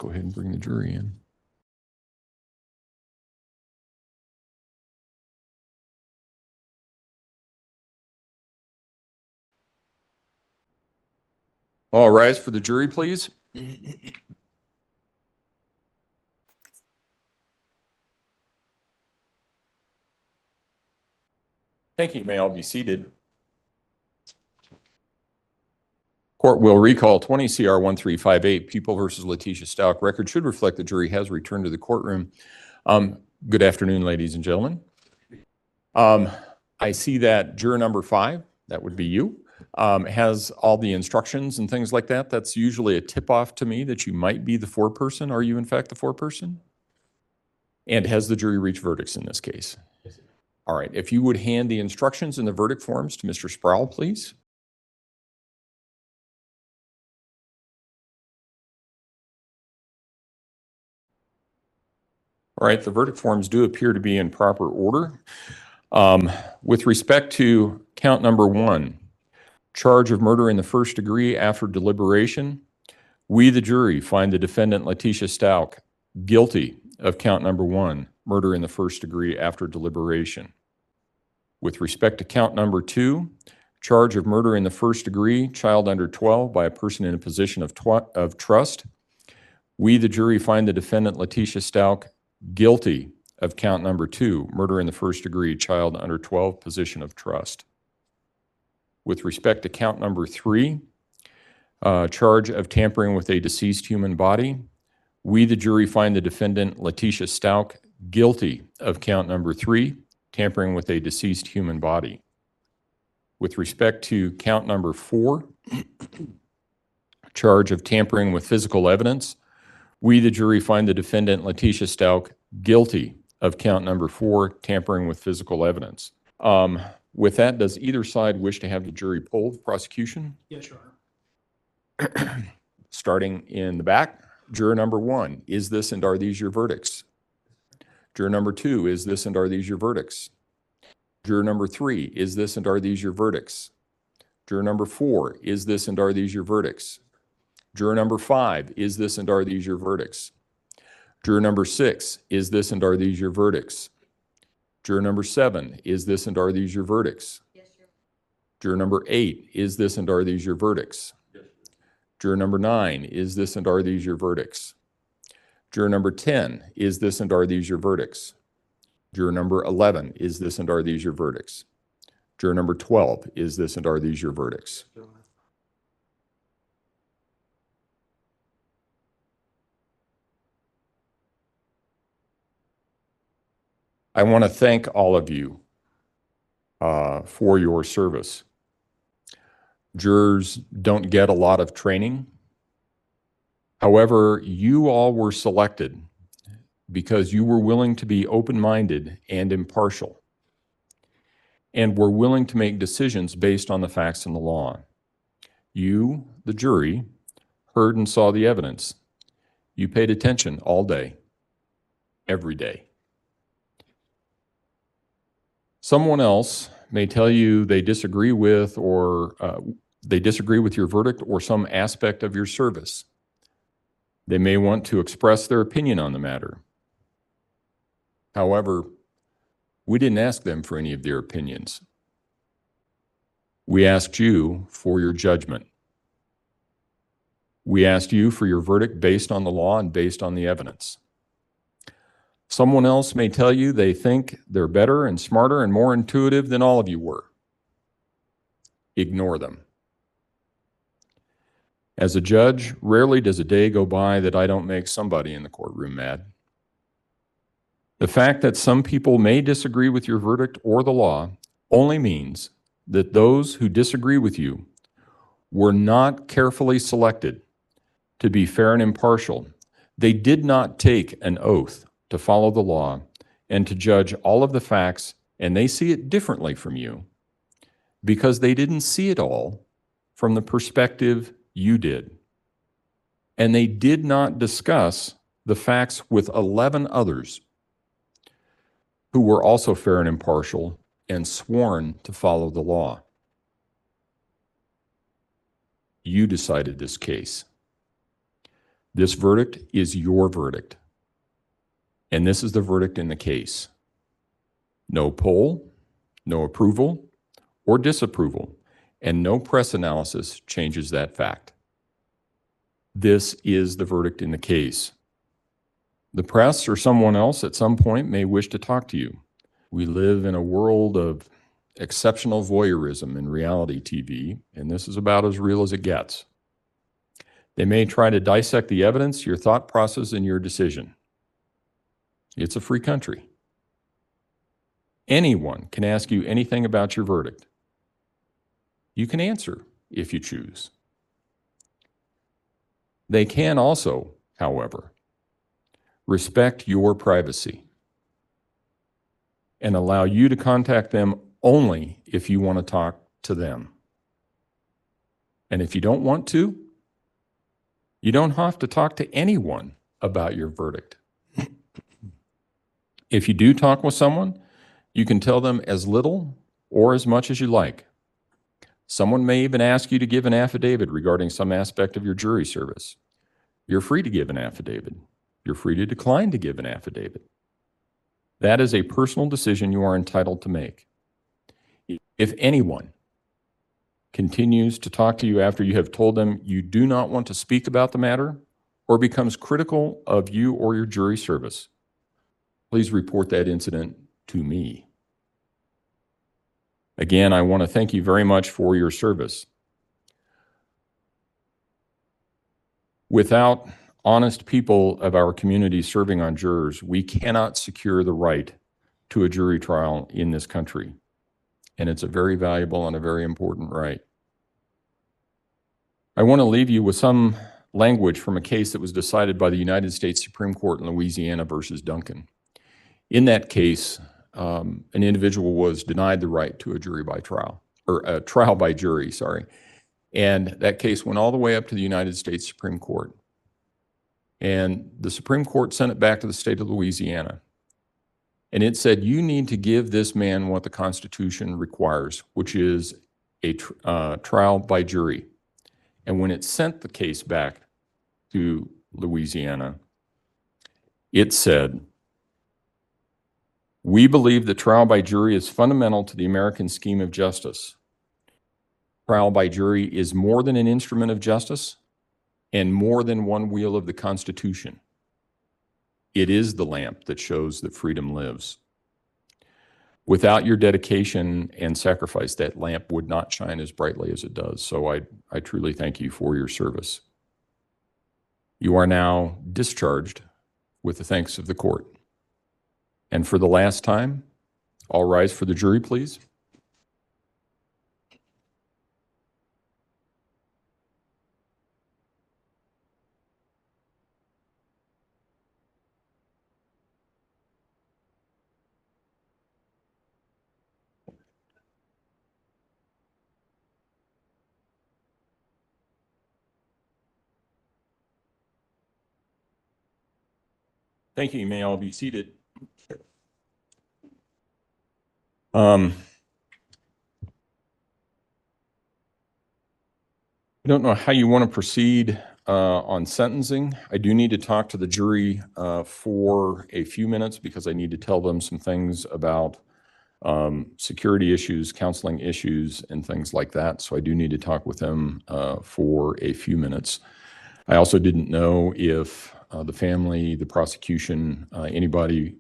go ahead and bring the jury in. All rise for the jury, please. Thank you. You may all be seated. Court will recall 20 CR 1358, People versus Letecia Stauch. Record should reflect the jury has returned to the courtroom. Good afternoon, ladies and gentlemen. I see that juror number 5, that would be you, has all the instructions and things like that. That's usually a tip-off to me that you might be the foreperson. Are you in fact the foreperson? And has the jury reached verdicts in this case? Yes. All right, if you would hand the instructions and the verdict forms to Mr. Sproul, please. All right, the verdict forms do appear to be in proper order. With respect to count number 1, charge of murder in the first degree after deliberation, we, the jury, find the defendant Letecia Stauch guilty of count number 1, murder in the first degree after deliberation. With respect to count number 2, charge of murder in the first degree, child under 12 by a person in a position of trust, we, the jury, find the defendant Letecia Stauch guilty of count number 2, murder in the first degree, child under 12, position of trust. With respect to count number 3, charge of tampering with a deceased human body, we, the jury, find the defendant Letecia Stauch guilty of count number 3, tampering with a deceased human body. With respect to count number 4, charge of tampering with physical evidence, we, the jury, find the defendant Letecia Stauch guilty of count number 4, tampering with physical evidence. With that, does either side wish to have the jury polled? Prosecution? Yes, Your Honor. Starting in the back, juror number 1, is this and are these your verdicts? Juror number 2, is this and are these your verdicts? Juror number 3, is this and are these your verdicts? Juror number 4, is this and are these your verdicts? Juror number 5, is this and are these your verdicts? Juror number 6, is this and are these your verdicts? Juror number 7, is this and are these your verdicts? Yes, sir. Juror number 8, is this and are these your verdicts? Yes, Juror number 9, is this and are these your verdicts? Juror number 10, is this and are these your verdicts? Juror number 11, is this and are these your verdicts? Juror number 12, is this and are these your verdicts? Your Honor. I want to thank all of you for your service. Jurors don't get a lot of training. However, you all were selected because you were willing to be open-minded and impartial, and were willing to make decisions based on the facts and the law. You, the jury, heard and saw the evidence. You paid attention all day, every day. Someone else may tell you they disagree with your verdict or some aspect of your service. They may want to express their opinion on the matter. However, we didn't ask them for any of their opinions. We asked you for your judgment. We asked you for your verdict based on the law and based on the evidence. Someone else may tell you they think they're better and smarter and more intuitive than all of you were. Ignore them. As a judge, rarely does a day go by that I don't make somebody in the courtroom mad. The fact that some people may disagree with your verdict or the law only means that those who disagree with you were not carefully selected to be fair and impartial. They did not take an oath to follow the law and to judge all of the facts, and they see it differently from you because they didn't see it all from the perspective you did. And they did not discuss the facts with 11 others who were also fair and impartial and sworn to follow the law. You decided this case. This verdict is your verdict. And this is the verdict in the case. No poll, no approval or disapproval, and no press analysis changes that fact. This is the verdict in the case. The press or someone else at some point may wish to talk to you. We live in a world of exceptional voyeurism in reality TV, and this is about as real as it gets. They may try to dissect the evidence, your thought process, and your decision. It's a free country. Anyone can ask you anything about your verdict. You can answer if you choose. They can also, however, respect your privacy and allow you to contact them only if you want to talk to them. And if you don't want to, you don't have to talk to anyone about your verdict. If you do talk with someone, you can tell them as little or as much as you like. Someone may even ask you to give an affidavit regarding some aspect of your jury service. You're free to give an affidavit. You're free to decline to give an affidavit. That is a personal decision you are entitled to make. If anyone continues to talk to you after you have told them you do not want to speak about the matter or becomes critical of you or your jury service, please report that incident to me. Again, I want to thank you very much for your service. Without honest people of our community serving on jurors, we cannot secure the right to a jury trial in this country. And it's a very valuable and a very important right. I want to leave you with some language from a case that was decided by the United States Supreme Court in Louisiana versus Duncan. In that case, an individual was denied the right to a jury by trial, or a trial by jury, sorry. And that case went all the way up to the United States Supreme Court. And the Supreme Court sent it back to the state of Louisiana. And it said, you need to give this man what the Constitution requires, which is a trial by jury. And when it sent the case back to Louisiana, it said, we believe that trial by jury is fundamental to the American scheme of justice. Trial by jury is more than an instrument of justice and more than one wheel of the Constitution. It is the lamp that shows that freedom lives. Without your dedication and sacrifice, that lamp would not shine as brightly as it does. So I truly thank you for your service. You are now discharged with the thanks of the court. And for the last time, all rise for the jury, please. Thank you. You may all be seated. I don't know how you want to proceed on sentencing. I do need to talk to the jury for a few minutes because I need to tell them some things about security issues, counseling issues, and things like that. So I do need to talk with them for a few minutes. I also didn't know if the family, the prosecution, anybody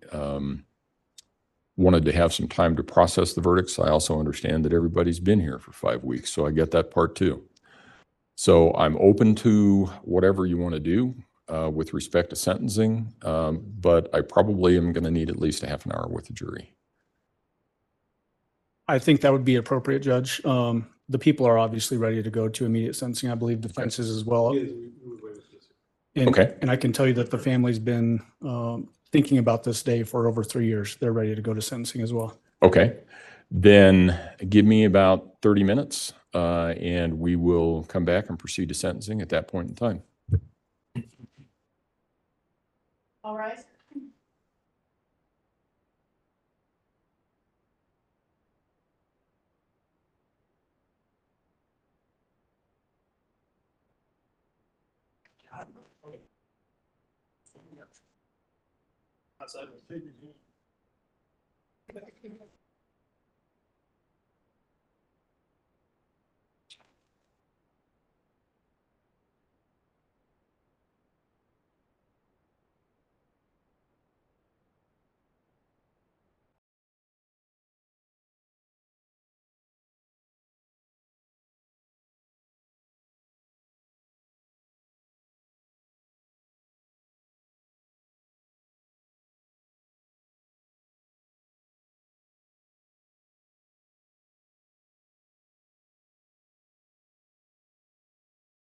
wanted to have some time to process the verdicts. I also understand that everybody's been here for 5 weeks, so I get that part too. So I'm open to whatever you want to do with respect to sentencing, but I probably am going to need at least a half an hour with the jury. I think that would be appropriate, Judge. The people are obviously ready to go to immediate sentencing. I believe defense is as well. Okay. And I can tell you that the family's been thinking about this day for over 3 years. They're ready to go to sentencing as well. Okay. Then give me about 30 minutes and we will come back and proceed to sentencing at that point in time. All rise. outside.